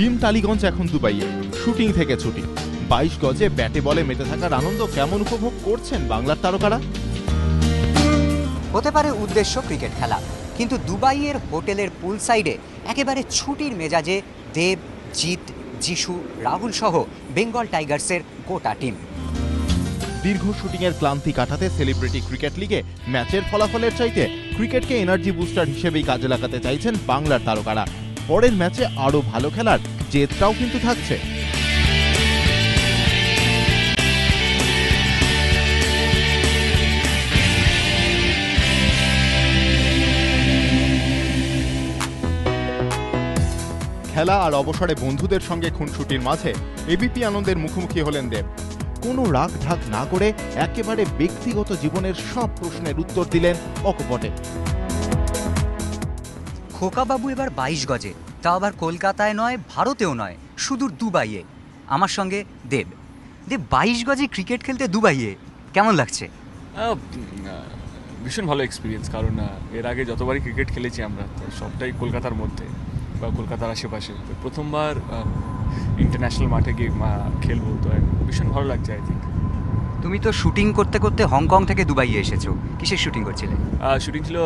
Team Tollygunge এখন দুবাইয়ে, shooting থেকে ছুটি। 22 গজে ব্যাটে বলে মেতে থাকার আনন্দ কেমন উপভোগ করছেন বাংলার তারকারা? হতে পারে উদ্দেশ্য ক্রিকেট খেলা, কিন্তু দুবাইয়ের হোটেলের পুল সাইডে একেবারে ছুটির মেজাজে দেব, জিৎ, যিশু, রাহুল সহ বেঙ্গল টাইগার্সের গোটা টিম। দীর্ঘ শুটিংয়ের ক্লান্তি কাটাতে সেলিব্রিটি ক্রিকেট লিগে ম্যাচের ফলাফলের চাইতে ক্রিকেটকে এনার্জি বুস্টার হিসেবেই কাজে লাগাতে চাইছেন বাংলার তারকারা। পরের ম্যাচে আরও ভালো খেলার জেদটাও কিন্তু থাকছে। খেলা আর অবসরে বন্ধুদের সঙ্গে খুনসুটির মাঝে এবিপি আনন্দের মুখোমুখি হলেন দেব। কোনো রাগ ঢাক না করে একেবারে ব্যক্তিগত জীবনের সব প্রশ্নের উত্তর দিলেন অকপটে। খোকাবাবু এবার 22 গজে, তা আবার কলকাতায় নয়, ভারতেও নয়, সুদূর দুবাইয়ে। আমার সঙ্গে দেব। 22 গজে ক্রিকেট খেলতে দুবাইয়ে কেমন লাগছে? ভীষণ ভালো এক্সপিরিয়েন্স, কারণ এর আগে যতবারই ক্রিকেট খেলেছি আমরা সবটাই কলকাতার মধ্যে বা কলকাতার আশেপাশে। প্রথমবার ইন্টারন্যাশনাল মাঠে গিয়ে খেলবো, তো ভীষণ ভালো লাগছে। আই থিঙ্ক তুমি তো শুটিং করতে করতে হংকং থেকে দুবাইয়ে এসেছো, কিসের শুটিং করছিলে? শুটিং ছিল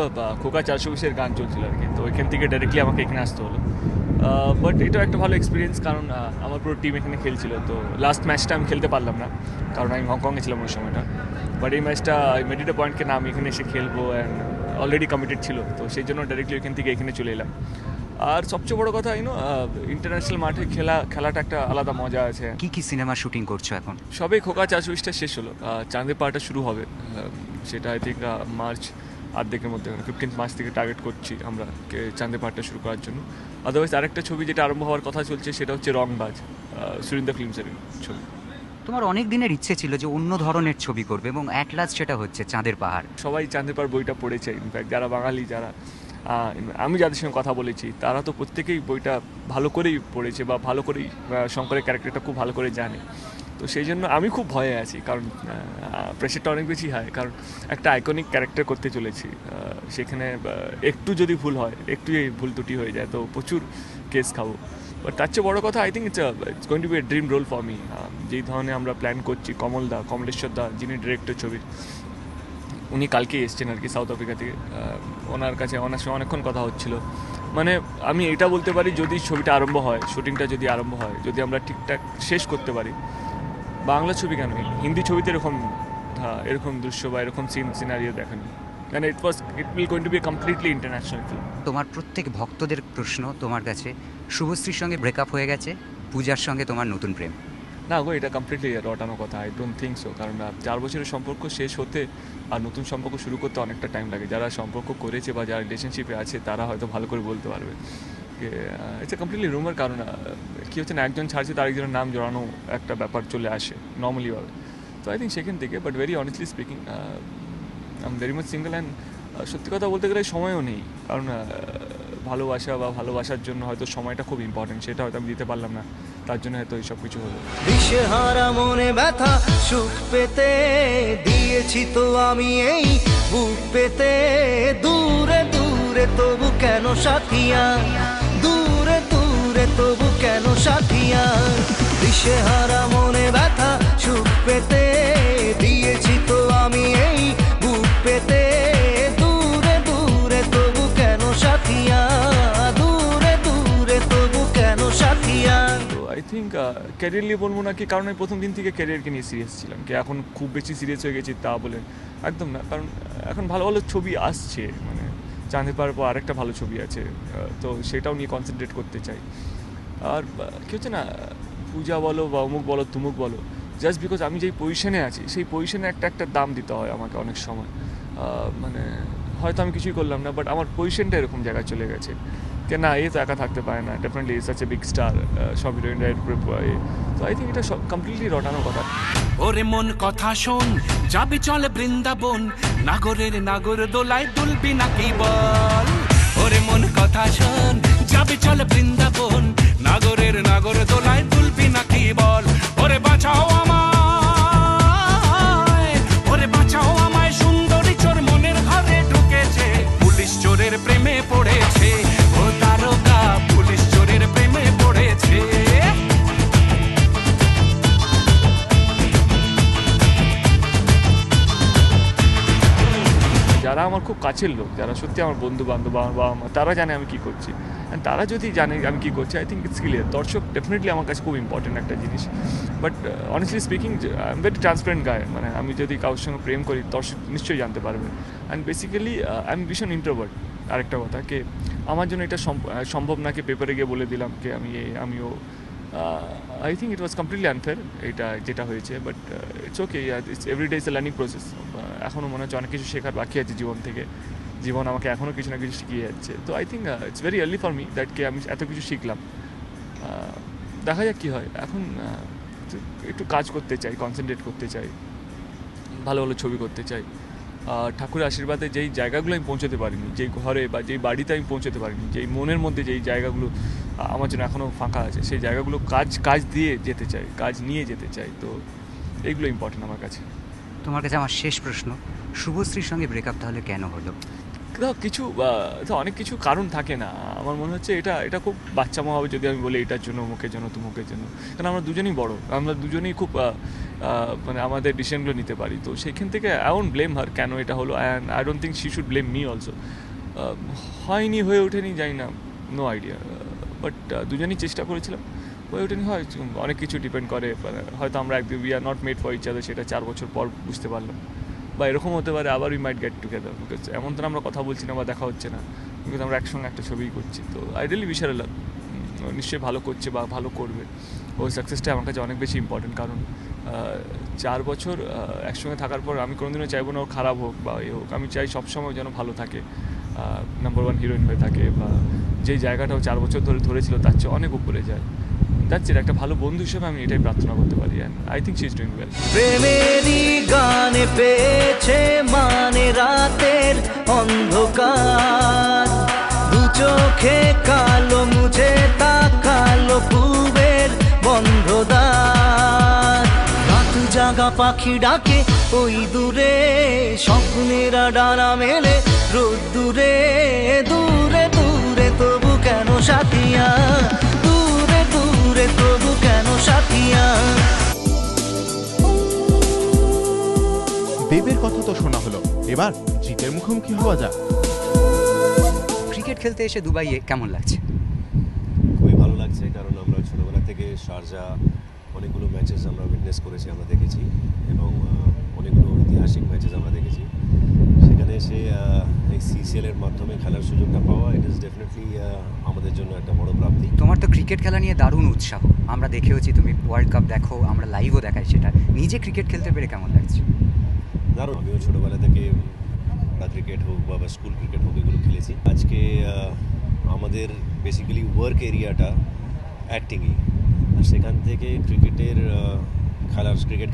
খোকা 420-এর গান চলছিল আর কি, তো ওইখান থেকে ডাইরেক্টলি আমাকে এখানে আসতে হলো। বাট এটাও একটা ভালো এক্সপিরিয়েন্স, কারণ আমার পুরো টিম এখানে খেলছিল। তো লাস্ট ম্যাচটা আমি খেলতে পারলাম না, কারণ আমি হংকংয়ে ছিলাম ওই সময়টা। বাট এই ম্যাচটা মেড ইট আ পয়েন্টকে না আমি এখানে এসে খেলবো, অ্যান্ড অলরেডি কমিটেড ছিল, তো সেই জন্য ডাইরেক্টলি ওইখান থেকে এখানে চলে এলাম। আর সবচেয়ে বড় কথা ইন্টারন্যাশনাল মাঠে খেলাটা একটা আলাদা মজা আছে। কি কি সিনেমা শুটিং করছো এখন? সবে খোকা 420টা শেষ হলো, চাঁদের পাহাড়টা শুরু হবে, সেটা আই থিঙ্ক মার্চ আর্ধেকের মধ্যে, 15 মার্চ থেকে টার্গেট করছি আমরা চাঁদের পাহাড়টা শুরু করার জন্য। আদারওয়াইজ আরেকটা ছবি যেটা আরম্ভ হওয়ার কথা চলছে, সেটা হচ্ছে রংবাজ, সুরিন্দা ফিল্মসের ছবি। তোমার অনেক দিনের ইচ্ছে ছিল যে অন্য ধরনের ছবি করবে, এবং অ্যাট লাস্ট সেটা হচ্ছে চাঁদের পাহাড়। সবাই চাঁদের পাহাড় বইটা পড়েছে, ইনফ্যাক্ট যারা বাঙালি, যারা আমি যাদের সঙ্গে কথা বলেছি, তারা তো প্রত্যেকেই বইটা ভালো করেই পড়েছে বা ভালো করেই শঙ্করের ক্যারেক্টারটা খুব ভালো করে জানে। তো সেই জন্য আমি খুব ভয়ে আছি, কারণ প্রেশারটা অনেক বেশি হয়, কারণ একটা আইকনিক ক্যারেক্টার করতে চলেছি। সেখানে একটু যদি ভুল হয়, একটু ভুল ত্রুটি হয়ে যায়, তো প্রচুর কেস খাবো। বাট তার চেয়ে বড়ো কথা, I think it's going to be a dream role for me. যেই ধরনের আমরা প্ল্যান করছি, কমলেশ্বর দা যিনি ডিরেক্টর ছবির, উনি কালকেই এসছেন আর কি সাউথ আফ্রিকা থেকে। ওনার সঙ্গে অনেকক্ষণ কথা হচ্ছিল। মানে আমি এটা বলতে পারি, যদি ছবিটা আরম্ভ হয়, শুটিংটা যদি আরম্ভ হয়, যদি আমরা ঠিকঠাক শেষ করতে পারি, বাংলা ছবি কেন, হিন্দি ছবিতে এরকম দৃশ্য বা এরকম সিনারিও দেখানো, মানে it will going to B completely international film. তোমার প্রত্যেক ভক্তদের প্রশ্ন তোমার কাছে, শুভশ্রীর সঙ্গে ব্রেকআপ হয়ে গেছে, পূজার সঙ্গে তোমার নতুন প্রেম। না গো, এটা কমপ্লিটলি রটানো কথা। আই ডোন্ট থিঙ্ক সো, কারণ 4 বছরের সম্পর্ক শেষ হতে আর নতুন সম্পর্ক শুরু করতে অনেকটা টাইম লাগে। যারা সম্পর্ক করেছে বা যারা রিলেশনশিপে আছে, তারা হয়তো ভালো করে বলতে পারবে। ইটস এ কমপ্লিটলি রুমার, কারণ কী হচ্ছে না, একজন ছাড়ছে তার একজনের নাম জড়ানো একটা ব্যাপার চলে আসে নর্মালিভাবে। তো আই থিঙ্ক সেখান থেকে, but very honestly speaking, I am very much single. And সত্যি কথা বলতে গেলে সময়ও নেই, কারণ ভালোবাসা বা ভালোবাসার জন্য হয়তো সময়টা খুব ইম্পর্টেন্ট, সেটা হয়তো আমি দিতে পারলাম না, তার জন্য হয়তো এইসব কিছু হলো। দিশেহারা মনে ব্যথা সুখ পেতে দিয়েছি তো আমি এই বুক পেতে, দূরে দূরে তবু কেন সাথিয়া, দূরে দূরে তবু কেন সাথিয়া। দিশেহারা মনে ব্যথা সুখ পেতে দিয়েছি তো আমি এই বুক পেতে, দূরে দূরে তবু কেন সাথিয়া, দূরে দূরে তবু কেন সাথিয়া। আই থিঙ্ক ক্যারিয়ার নিয়ে বলবো না কি, কারণ আমি প্রথম দিন থেকে ক্যারিয়ারকে নিয়ে সিরিয়াস ছিলাম। কি এখন খুব বেশি সিরিয়াস হয়ে গেছি তা বলে একদম না, কারণ এখন ভালো ভালো ছবি আসছে, মানে চাঁদের পাহাড়ের পর আরেকটা ভালো ছবি আছে, তো সেটাও নিয়ে কনসেন্ট্রেট করতে চাই। আর কী হচ্ছে না, পূজা বলো বা অমুক বলো তুমুক বলো, জাস্ট বিকজ আমি যেই পজিশনে আছি, সেই পজিশনে একটা দাম দিতে হয় আমাকে অনেক সময়। মানে হয়তো আমি কিছুই করলাম না, বাট আমার পজিশনটা এরকম জায়গায় চলে গেছে যে না, এ তো একা থাকতে পারে না, definitely is such a big star, সব হিরোইনরা এর উপরে। তো আই থিঙ্ক এটা কমপ্লিটলি রটানো কথা। ওরে মন কথা শোন, যাবি চলে বৃন্দাবন, নাগরের নাগর দোলায় দুলবি নাকি বল। ওরে মন কথা শোন, যাবি চলে বৃন্দাবন, নাগরের নাগর দোলায় দুলবি নাকি বল। ওরে বাঁচাও আমায়, ওরে বাঁচাও আমায়, সুন্দরী চোর মনের ঘরে ঢুকেছে, পুলিশ চোরের প্রেমে পড়েছে, ও তারকা পুলিশ চোরের প্রেমে পড়েছে। কাছের লোক, যারা সত্যি আমার বন্ধু বান্ধব, আমার বাবা মা, তারা জানে আমি কী করছি। অ্যান্ড তারা যদি জানে আমি কী করছি, আই থিঙ্ক ইটস ক্লিয়ার। দর্শক ডেফিনেটলি আমার কাছে খুব ইম্পর্টেন্ট একটা জিনিস। But honestly speaking, I am very transparent গায়। মানে আমি যদি কারোর সঙ্গে প্রেম করি, দর্শক নিশ্চয়ই জানতে পারবে। অ্যান্ড বেসিক্যালি আই এম ভীষণ ইন্ট্রোভার্ট। আরেকটা কথা কে আমার জন্য এটা সম্ভব না, কে পেপারে গিয়ে বলে দিলাম কে আমিও I think it was completely unfair এটা যেটা হয়েছে। But it's okay, it's everyday is a learning process. এখনও মনে হচ্ছে অনেক কিছু শেখার বাকি আছে জীবন থেকে। জীবন আমাকে এখনও কিছু না কিছু শিখিয়ে যাচ্ছে। তো I think it's very early for me that কে আমি এত কিছু শিখলাম। দেখা যাক কী হয়। এখন একটু কাজ করতে চাই, কনসেন্ট্রেট করতে চাই, ভালো ভালো ছবি করতে চাই। ঠাকুরের আশীর্বাদে যেই জায়গাগুলো আমি পৌঁছতে পারিনি, যেই ঘরে বা যেই বাড়িতে আমি পৌঁছতে পারিনি, যেই মনের মধ্যে যেই জায়গাগুলো আমার জন্য এখনও ফাঁকা আছে, সেই জায়গাগুলো কাজ দিয়ে যেতে চাই, কাজ নিয়ে যেতে চাই। তো এইগুলো ইম্পর্টেন্ট আমার কাছে। তোমার কাছে আমার শেষ প্রশ্ন, শুভশ্রীর সঙ্গে ব্রেকআপ তাহলে কেন হলো? কিছু তো অনেক কিছু কারণ থাকে না। আমার মনে হচ্ছে এটা খুব বাচ্চামো হবে যদি আমি বলি এটার জন্য, মুখের জন্য, মুখের জন্য। কারণ আমরা দুজনেই বড়, আমরা দুজনেই খুব মানে আমাদের ডিসিশনগুলো নিতে পারি। তো সেইখান থেকে আই ওন্ট ব্লেম হার কেন এটা হলো, and I don't think she should blame me also. হয়নি, হয়ে ওঠেনি, জানি না, নো আইডিয়া। বাট দুজনেই চেষ্টা করেছিলাম, হয়ে ওঠেনি। হয় অনেক কিছু ডিপেন্ড করে, হয়তো আমরা একদিন we are not made for each other, সেটা 4 বছর পর বুঝতে পারলাম। বা এরকম হতে পারে আবার we might get together, because এমন তো আমরা কথা বলছি না বা দেখা হচ্ছে না, বিকজ আমরা একসঙ্গে একটা ছবিই করছি। তো আই রিয়েলি উইশ হার লাক। নিশ্চয়ই ভালো করছে বা ভালো করবে। ওর সাকসেসটা আমার কাছে অনেক বেশি ইম্পর্টেন্ট। কারণ 4 বছর একসঙ্গে থাকার পর আমি কোনোদিনও চাইবো না ও খারাপ হোক বা এ হোক। আমি চাই সবসময় যেন ভালো থাকে, নাম্বার 1 হিরোইন হয়ে থাকে, বা যেই জায়গাটাও 4 বছর ধরে ধরেছিল তার চেয়ে অনেক উপরে যায়। That's it. একটা ভালো বন্ধু হিসেবে আমি এটাই প্রার্থনা করতে পারি, and I think she is doing well. প্রেমেরই গানে পেয়েছে মানে রাতের অন্ধকার, দু চোখে কালো মুঝে তাকালো পূবের বন্ধদার। রাত জাগা পাখি ডাকে ওই দূরে, স্বপ্নেরা ডানা মেলে রোদ দূরে দূরে দূরে, তবু কেন সাথিয়া, দূরে দূরে তবু কেন সাথিয়া। দেবের কথা তো শোনা হলো, এবার জিতের মুখোমুখি হওয়া যাক। ক্রিকেট খেলতে এসে দুবাইয়ে কেমন লাগছে? খুবই ভালো লাগছে, কারণ আমরা ছোটোবেলা থেকে শারজা অনেকগুলো ম্যাচেস আমরা উইটনেস করেছি, আমরা দেখেছি, এবং অনেকগুলো ঐতিহাসিক ম্যাচেস আমরা দেখেছি। সেখানে এসে এই সিসিএলের মাধ্যমে খেলার সুযোগটা পাওয়া, ইট ইজ ডেফিনেটলি আমাদের জন্য একটা বড় প্রাপ্তি। তোমার তো ক্রিকেট খেলা নিয়ে দারুণ উৎসাহ, আমরা দেখেওছি, তুমি ওয়ার্ল্ড কাপ দেখো, আমরা লাইভও দেখাই সেটা। নিজে ক্রিকেট খেলতে পেরে কেমন লাগছে? দারুণ। আমিও ছোটোবেলা থেকে ক্রিকেট হোক বা স্কুল ক্রিকেট হোক এগুলো খেলেছি। আজকে আমাদের বেসিক্যালি ওয়ার্ক এরিয়াটা অ্যাক্টিংই, আর সেখান থেকে ক্রিকেট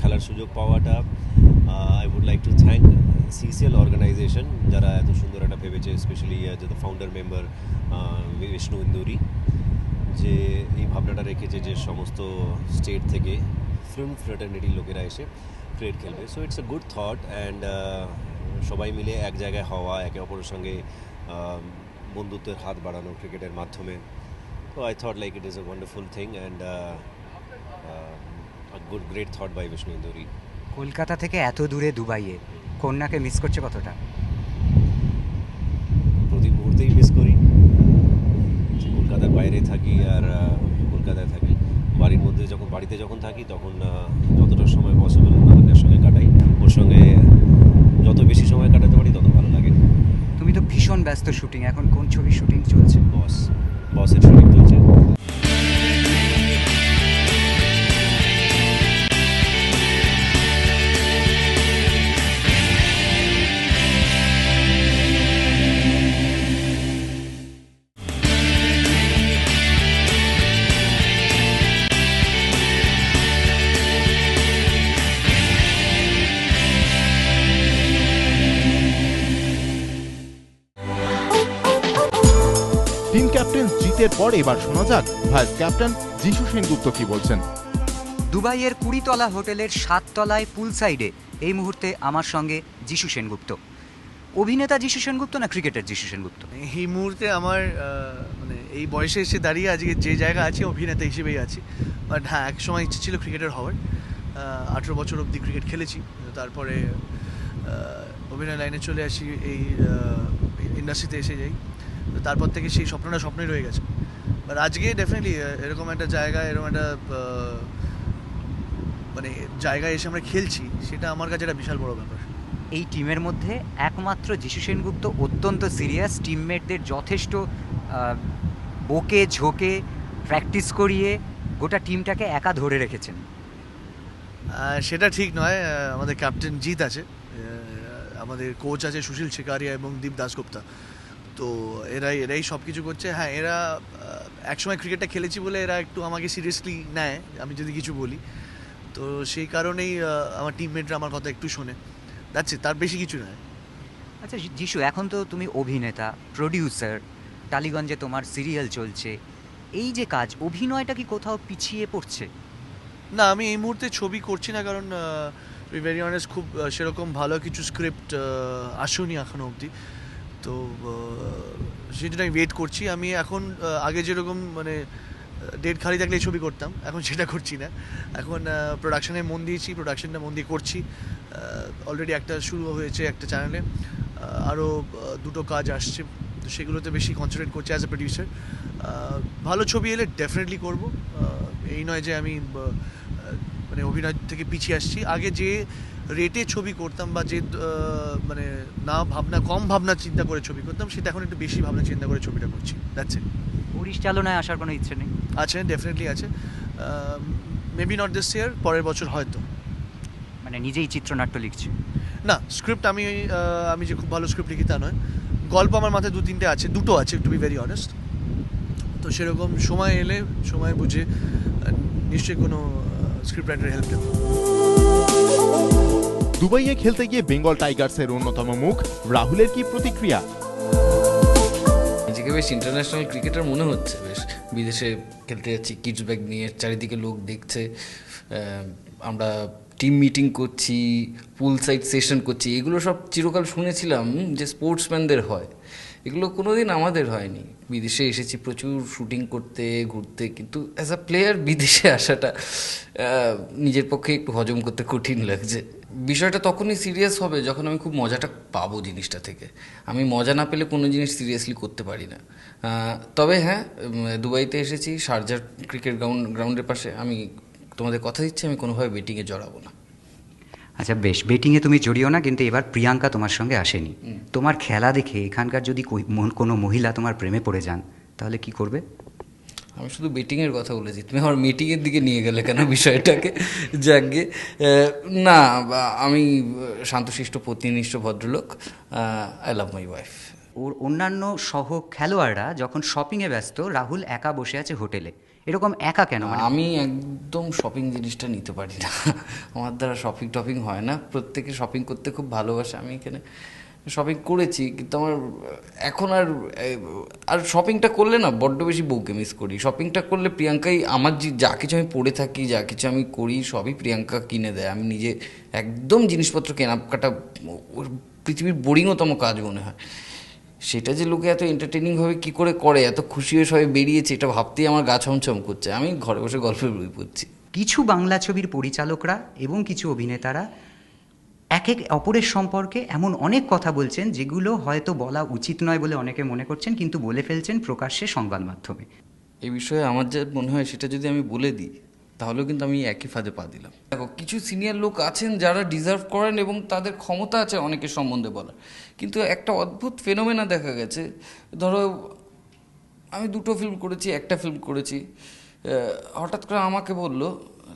খেলার সুযোগ পাওয়াটা, I would like to thank CCL organisation, যারা এত সুন্দর একটা ভেবেছে, স্পেশালি যে ফাউন্ডার মেম্বার বিষ্ণু ইন্দুরি, যে এই ভাবনাটা রেখেছে যে সমস্ত স্টেট থেকে ফিল্ম ফ্রেটার্নিটির লোকেরা এসে ক্রিকেট খেলবে। So it's a good thought, and সবাই মিলে এক জায়গায় হওয়া, একে অপরের সঙ্গে বন্ধুত্বের হাত বাড়ানো ক্রিকেটের মাধ্যমে। So I thought like it is a wonderful thing, and a great thought by Vishnu Induri. Kolkata থেকে এত দূরে দুবাইয়ে কন্যাকে মিস করছে কতটা? প্রতি মুহূর্তেই মিস করি। কলকাতার বাইরে থাকি আর কলকাতায় থাকি, বাড়িতে যখন থাকি তখন যতটা সময় পসিবল নানানের সঙ্গে কাটাই। ওর সঙ্গে যত বেশি সময় কাটাতে পারি তত ভালো লাগে। তুমি তো ভীষণ ব্যস্ত শুটিং, এখন কোন ছবির শুটিং চলছে? বসের শুটিং চলছে। টিম ক্যাপ্টেন জিতের পর এবার শোনা যাক ভাইস ক্যাপ্টেন যিশু সেনগুপ্ত কি বলছেন। দুবাইয়ের 20 তলা হোটেলের 7 তলায় পুল সাইডে এই মুহূর্তে আমার সঙ্গে যিশু সেনগুপ্ত। অভিনেতা যিশু সেনগুপ্ত না ক্রিকেটার যিশু সেনগুপ্ত? এই মুহূর্তে আমার মানে এই বয়সে এসে দাঁড়িয়ে আজকে যে জায়গা আছে অভিনেতা হিসেবেই আছি। বাট হ্যাঁ, এক সময় ইচ্ছে ছিল ক্রিকেটার হওয়ার। 18 বছর অবধি ক্রিকেট খেলেছি, তারপরে অভিনয় লাইনে চলে আসি, এই ইন্ডাস্ট্রিতে এসে যাই। তো তারপর থেকে সেই স্বপ্নটা স্বপ্নই রয়ে গেছে। বাট আজকে ডেফিনেটলি এরকম একটা জায়গায়, এরকম একটা মানে জায়গায় এসে আমরা খেলছি, সেটা আমার কাছে একটা বিশাল বড় ব্যাপার। এই টিমের মধ্যে একমাত্র যিশু সেনগুপ্ত অত্যন্ত সিরিয়াস, টিমমেটদের যথেষ্ট বকে ঝোঁকে প্র্যাকটিস করিয়ে গোটা টিমটাকে একা ধরে রেখেছেন। সেটা ঠিক নয়। আমাদের ক্যাপ্টেন জিৎ আছে, আমাদের কোচ আছে সুশীল শিকারিয়া এবং দীপ দাশগুপ্তা। তো এরাই সব কিছু করছে। হ্যাঁ, এরা একসময় ক্রিকেটটা খেলেছি বলে এরা একটু আমাকে সিরিয়াসলি নেয় আমি যদি কিছু বলি। তো সেই কারণেই আমার টিমমেটরা আমার কথা একটু শোনে, যাচ্ছে, তার বেশি কিছু নয়। আচ্ছা যিশু, এখন তো তুমি অভিনেতা, প্রডিউসার, টালিগঞ্জে তোমার সিরিয়াল চলছে, এই যে কাজ, অভিনয়টা কি কোথাও পিছিয়ে পড়ছে? না, আমি এই মুহূর্তে ছবি করছি না, কারণ ভেরি অনেস্ট খুব সেরকম ভালো কিছু স্ক্রিপ্ট আসেনি এখনও অবধি। তো সেই জন্য আমি ওয়েট করছি। আমি এখন আগে যেরকম মানে ডেট খালি থাকলে এই ছবি করতাম, এখন সেটা করছি না। এখন প্রোডাকশানে মন দিয়েছি, প্রোডাকশানটা মন দিয়ে করছি। অলরেডি একটা শুরু হয়েছে একটা চ্যানেলে, আরও দুটো কাজ আসছে, তো সেগুলোতে বেশি কনসেন্ট্রেট করছি অ্যাজ এ প্রডিউসার। ভালো ছবি এলে ডেফিনেটলি করব। এই নয় যে আমি মানে অভিনয় থেকে পিছিয়ে আসছি। আগে যে রেটে ছবি করতাম বা যে মানে কম ভাবনা চিন্তা করে ছবি করতাম, সেটা এখন একটু বেশি ভাবনা চিন্তা করে ছবিটা করছি। That's it. পরিচালনায় আসার কোনো ইচ্ছে নেই? আছে, ডেফিনেটলি আছে। মেবি নট দিস ইয়ার, পরের বছর হয়তো। মানে নিজেই চিত্রনাট্য লিখছে? না, স্ক্রিপ্ট আমি যে খুব ভালো স্ক্রিপ্ট লিখি তা নয়। গল্প আমার মাথায় দুটো আছে টু বি ভেরি অনেস্ট। তো সেরকম সময় এলে, সময় বুঝে নিশ্চয়ই কোনো স্ক্রিপ্ট রাইটারের হেল্প নেব। দুবাইয়ে খেলতে গিয়ে বেঙ্গল টাইগার্সের অন্যতম মুখ রাহুলের কি প্রতিক্রিয়া? নিজেকে বেশ ইন্টারন্যাশনাল ক্রিকেটার মনে হচ্ছে। বেশ বিদেশে খেলতে যাচ্ছি, কিডস ব্যাগ নিয়ে, চারিদিকে লোক দেখছে, আমরা টিম মিটিং করছি, পুল সাইড সেশন করছি। এগুলো সব চিরকাল শুনেছিলাম যে স্পোর্টসম্যানদের হয়, এগুলো কোনো দিন আমাদের হয়নি। বিদেশে এসেছি প্রচুর শুটিং করতে, ঘুরতে, কিন্তু অ্যাজ আ প্লেয়ার বিদেশে আসাটা নিজের পক্ষে একটু হজম করতে কঠিন লাগছে। বিষয়টা তখনই সিরিয়াস হবে যখন আমি খুব মজাটা পাবো জিনিসটা থেকে। আমি মজা না পেলে কোনো জিনিস সিরিয়াসলি করতে পারি না। তবে হ্যাঁ, দুবাইতে এসেছি, শারজার ক্রিকেট গ্রাউন্ডের পাশে। আমি তোমাদের কথা দিচ্ছি, আমি কোনোভাবে বেটিংয়ে জড়াবো না। আচ্ছা বেশ, বেটিংয়ে তুমি জড়িও না, কিন্তু এবার প্রিয়াঙ্কা তোমার সঙ্গে আসেনি। তোমার খেলা দেখে এখানকার যদি কোনো মহিলা তোমার প্রেমে পড়ে যান, তাহলে কি করবে? আমি শুধু বেটিংয়ের কথা বলেছি, তুমি আমার মিটিংয়ের দিকে নিয়ে গেলে কেন বিষয়টাকে? যাকে না, আমি শান্তশিষ্ট, পত্নীনিষ্ঠ ভদ্রলোক। I love my wife. ওর অন্যান্য সহ খেলোয়াড়রা যখন শপিংয়ে ব্যস্ত, রাহুল একা বসে আছে হোটেলে। এরকম একা কেন? মানে আমি একদম শপিং জিনিসটা নিতে পারি না, আমার দ্বারা শপিং হয় না। প্রত্যেকে শপিং করতে খুব ভালোবাসে, আমি এখানে শপিং করেছি, কিন্তু আমার এখন আর শপিংটা করলে না বড্ড বেশি বউকে মিস করি। শপিংটা করলে প্রিয়াঙ্কাই আমার যা কিছু আমি পরে থাকি, যা কিছু আমি করি, সবই প্রিয়াঙ্কা কিনে দেয়। আমি নিজে একদম জিনিসপত্র কেনাকাটা পৃথিবীর বোরিংতম কাজ মনে হয়। সেটা যে লোকে এত এন্টারটেনিংভাবে কী করে করে, এত খুশি হয়ে সবাই বেরিয়েছে, এটা ভাবতেই আমার গা ছমছম করছে। আমি ঘরে বসে গল্পের বই পড়ছি। কিছু বাংলা ছবির পরিচালকরা এবং কিছু অভিনেতারা একে অপরের সম্পর্কে এমন অনেক কথা বলছেন যেগুলো হয়তো বলা উচিত নয় বলে অনেকে মনে করছেন, কিন্তু বলে ফেলছেন প্রকাশ্যে সংবাদ মাধ্যমে। এই বিষয়ে আমার যা মনে হয় সেটা যদি আমি বলে দিই, তাহলেও কিন্তু আমি একই ফাঁদে পা দিলাম। দেখো, কিছু সিনিয়র লোক আছেন যারা ডিজার্ভ করেন এবং তাদের ক্ষমতা আছে অনেকের সম্বন্ধে বলার, কিন্তু একটা অদ্ভুত ফেনোমেনা দেখা গেছে। ধরো, আমি 2টো ফিল্ম করেছি, একটা ফিল্ম করেছি, হঠাৎ করে আমাকে বলল,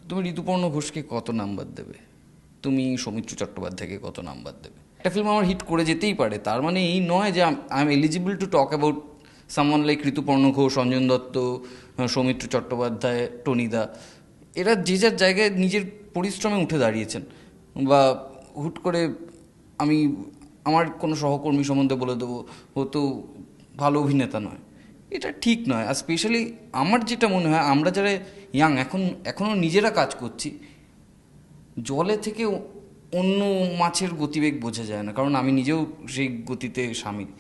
তুমি ঋতুপর্ণ ঘোষকে কত নাম্বার দেবে, তুমি সৌমিত্র চট্টোপাধ্যায়কে কত নাম্বার দেবে। একটা ফিল্ম আমার হিট করে যেতেই পারে, তার মানে এই নয় যে I am eligible to talk about someone like Rituparna Ghosh, Anjan Dutta, Soumitra Chattopadhyay, টনিদা। এরা যে যার জায়গায় নিজের পরিশ্রমে উঠে দাঁড়িয়েছেন। বা হুট করে আমি আমার কোনো সহকর্মী সম্বন্ধে বলে দেবো ও তো ভালো অভিনেতা নয়, এটা ঠিক নয়। আর স্পেশালি আমার যেটা মনে হয়, আমরা যারা ইয়াং, এখনও নিজেরা কাজ করছি, জলে থেকে অন্য মাছের গতিবেগ বোঝা যায় না, কারণ আমি নিজেও সেই গতিতে সামিল।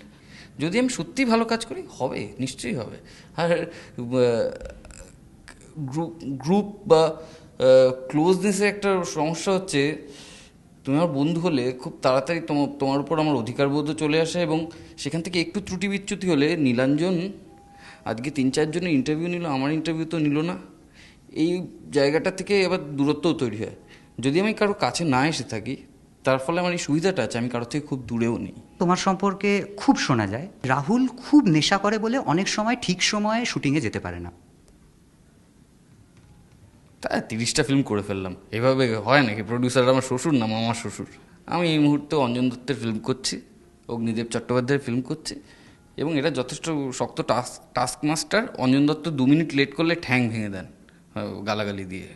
যদি আমি সত্যিই ভালো কাজ করি, হবে, নিশ্চয়ই হবে। আর গ্রুপ বা ক্লোজনেসের একটা সমস্যা হচ্ছে, তুমি আমার বন্ধু হলে খুব তাড়াতাড়ি তোমার উপর আমার অধিকারবোধও চলে আসে, এবং সেখান থেকে একটু ত্রুটি বিচ্যুতি হলে নীলাঞ্জন আজকে 3-4 জনের ইন্টারভিউ নিল, আমার ইন্টারভিউ তো নিল না, এই জায়গাটা থেকে আবার দূরত্বও তৈরি হয়। যদি আমি কারো কাছে না এসে থাকি, তার ফলে আমার এই সুবিধাটা আছে, আমি কারো থেকে খুব দূরেও নেই। তোমার সম্পর্কে খুব শোনা যায় রাহুল খুব নেশা করে বলে অনেক সময় ঠিক সময়ে শুটিংয়ে যেতে পারে না। তা 30টা ফিল্ম করে ফেললাম, এভাবে হয় নাকি? প্রডিউসার আমার শ্বশুর না মামার শ্বশুর। আমি এই মুহূর্তে অঞ্জন দত্তের ফিল্ম করছি, অগ্নিদেব চট্টোপাধ্যায়ের ফিল্ম করছি, এবং এটা যথেষ্ট শক্ত task master. Anjan Dutta 2 minute late করলে ঠ্যাং ভেঙে দেন গালাগালি দিয়ে।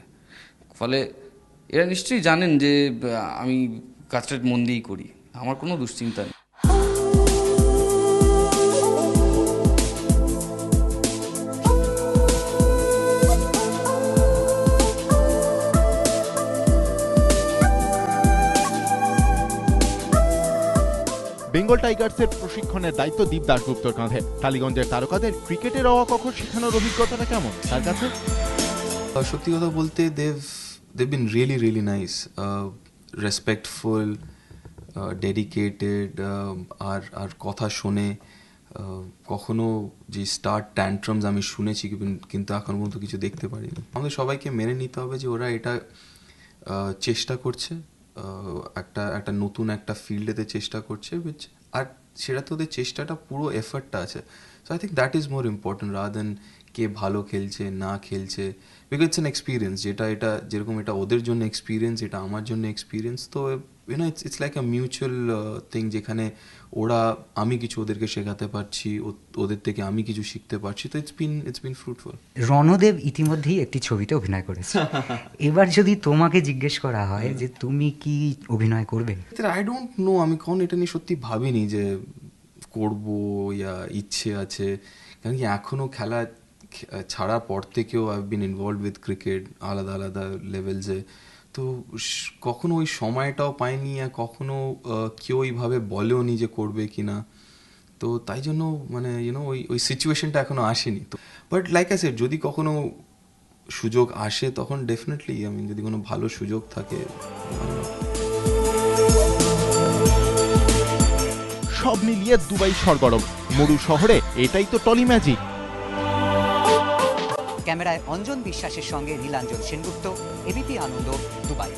ফলে এরা নিশ্চয়ই জানেন যে আমি কাজটা মন দিয়েই করি, আমার কোনো দুশ্চিন্তা নেই। বেঙ্গল টাইগার্সের প্রশিক্ষণের দায়িত্ব দীপ দাশগুপ্তর কাঁধে। টালিগঞ্জের তারকাদের ক্রিকেটের অকখ শেখানোর অভিজ্ঞতাটা কেমন তার কাছে? সত্যি কথা বলতে they've been really nice, respectful, dedicated, আর কথা শোনে। কখনো যে স্টার ট্যান্ট্রামস আমি শুনেছি কিন্তু এখন পর্যন্ত কিছু দেখতে পারিনি। আমাদের সবাইকে মেনে নিতে হবে যে ওরা এটা চেষ্টা করছে, একটা নতুন একটা ফিল্ডেতে চেষ্টা করছে, আর সেটা তো ওদের চেষ্টাটা পুরো এফর্টটা আছে। So I think that is more important rather than কে ভালো খেলছে না খেলছে, বিকজ ইটস অ্যান এক্সপিরিয়েন্স। এটা যেরকম এটা ওদের জন্য এক্সপিরিয়েন্স, এটা আমার জন্য এক্সপিরিয়েন্স। তো YONO it's like a mutual thing, যেখানে আমি কিছু ওদেরকে শেখাতে পারছি, ওদের থেকে আমি কিছু শিখতে পারছি। তো ইটস বিন ফ্রুটফুল। রণদেব ইতিমধ্যেই একটি ছবিতে অভিনয় করেছে। এবার যদি তোমাকে জিজ্ঞেস করা হয় যে তুমি কি অভিনয় করবে? আই ডোন্ট নো, আমি কখন এটা নিয়ে সত্যি ভাবিনি যে করবো ইয়া ইচ্ছে আছে, কারণ কি এখনো খেলা ছাড়া পর থেকেও I been involve with cricket আলাদা আলাদা লেভেলসে। তো কখনো ওই সময়টাও পাইনি, আর কখনো কেউ ওইভাবে বলেও নি যে করবে কিনা। তো তাই জন্য মানে ওই সিচুয়েশনটা এখনো আসেনি। তো বাট লাইক আই সেড, যদি কখনো সুযোগ আসে তখন ডেফিনেটলি, যদি কোনো ভালো সুযোগ থাকে। সব মিলিয়ে দুবাই সরগরম, মরু শহরে এটাই তো টলি ম্যাজিক। ক্যামেরায় অঞ্জন বিশ্বাসের সঙ্গে নীলাঞ্জন সেনগুপ্ত, এবিপি আনন্দ, দুবাই।